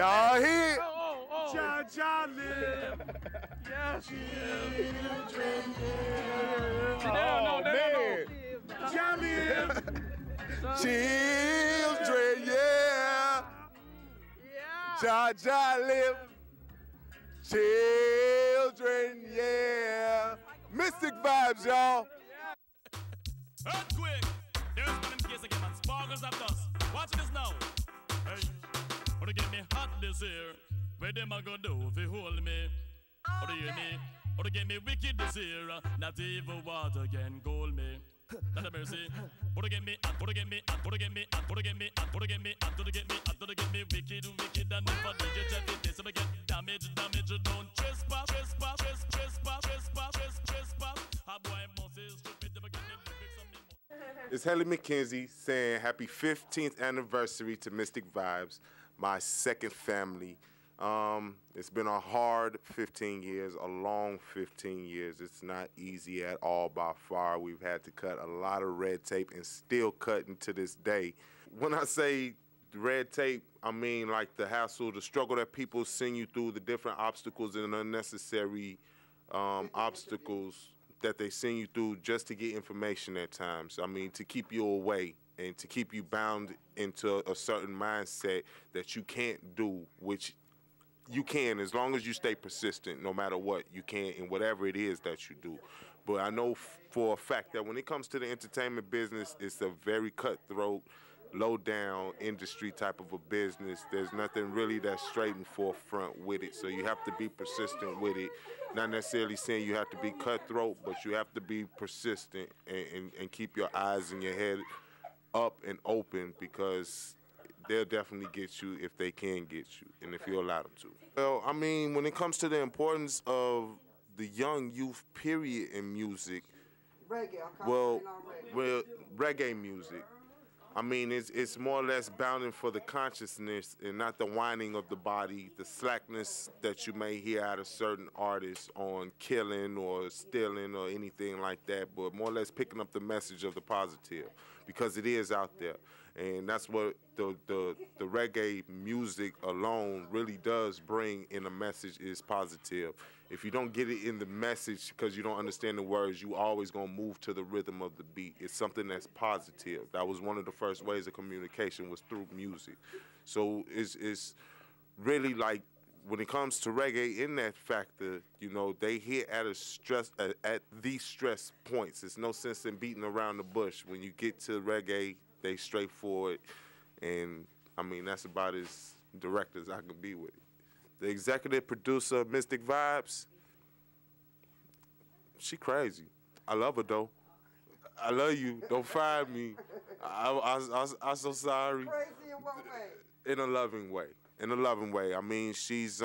Y'all hear? Jah Jah live. Yes, children live. Oh, man. Jah live. Children, yeah. Jah Jah live. Children, yeah. Mystic vibes, y'all. Earthquake. There's one in case again, man. Sparkles of dust. Watch this now. Hey, wanna get me hot this year? Where them a go do if you hold me? Or do you hear me? Or to get me wicked this year? Not even water can cool me. Not a mercy. Or to get me, or to get me, or to get me, or to get me, or to get me, or to get me, or to get me wicked, wicked, and if I do you check it, so I get damage, don't trespass, trespass, trespass, trespass, trespass. How boy Moses stupid, never get me lyrics on me. It's Headley McKenzie saying happy 15th anniversary to Mystic Vibes, my second family. It's been a hard 15 years, a long 15 years. It's not easy at all by far. We've had to cut a lot of red tape and still cutting to this day. When I say red tape, I mean like the hassle, the struggle that people send you through, the different obstacles and unnecessary obstacles that they send you through just to get information at times. I mean, to keep you away and to keep you bound into a certain mindset that you can't do, which you can as long as you stay persistent, no matter what, you can in whatever it is that you do. But I know for a fact that when it comes to the entertainment business, it's a very cutthroat, low-down industry type of a business. There's nothing really that's straight and forefront with it, so you have to be persistent with it. Not necessarily saying you have to be cutthroat, but you have to be persistent and keep your eyes and your head up and open, because they'll definitely get you if they can get you, and if you allow them to. Well, I mean, when it comes to the importance of the young youth, period, in music, reggae music, I mean, it's more or less bounding for the consciousness and not the whining of the body, the slackness that you may hear out of certain artists on killing or stealing or anything like that, but more or less picking up the message of the positive, because it is out there. And that's what the reggae music alone really does bring in a message, is positive. If you don't get it in the message because you don't understand the words, you always gonna move to the rhythm of the beat. It's something that's positive. That was one of the first ways of communication, was through music. So it's really like, when it comes to reggae, in that factor, you know, they hit at at these stress points. There's no sense in beating around the bush. When you get to reggae, they straightforward, and I mean, that's about as direct as I can be with it. The executive producer of Mystic Vibes, she crazy. I love her though. I love you. Don't fire me. I'm so sorry. Crazy in what way? In a loving way. In a loving way. I mean, she's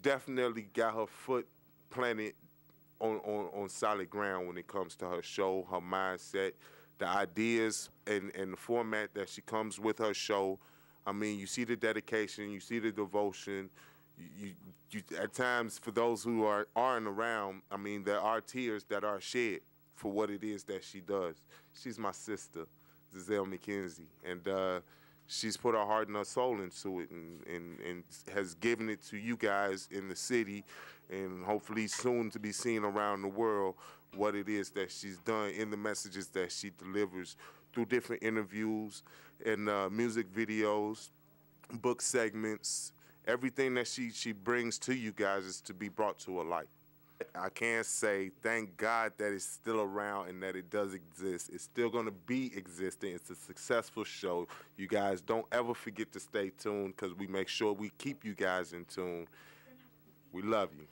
definitely got her foot planted on solid ground when it comes to her show, her mindset, the ideas and the format that she comes with her show. I mean, you see the dedication, you see the devotion. You at times, for those who aren't around, I mean, there are tears that are shed for what it is that she does. She's my sister, Headley McKenzie, and she's put her heart and her soul into it, and has given it to you guys in the city, and hopefully soon to be seen around the world, what it is that she's done in the messages that she delivers through different interviews and music videos, book segments. Everything that she brings to you guys is to be brought to a light. I can say thank God that it's still around and that it does exist. It's still going to be existing. It's a successful show. You guys don't ever forget to stay tuned, because we make sure we keep you guys in tune. We love you.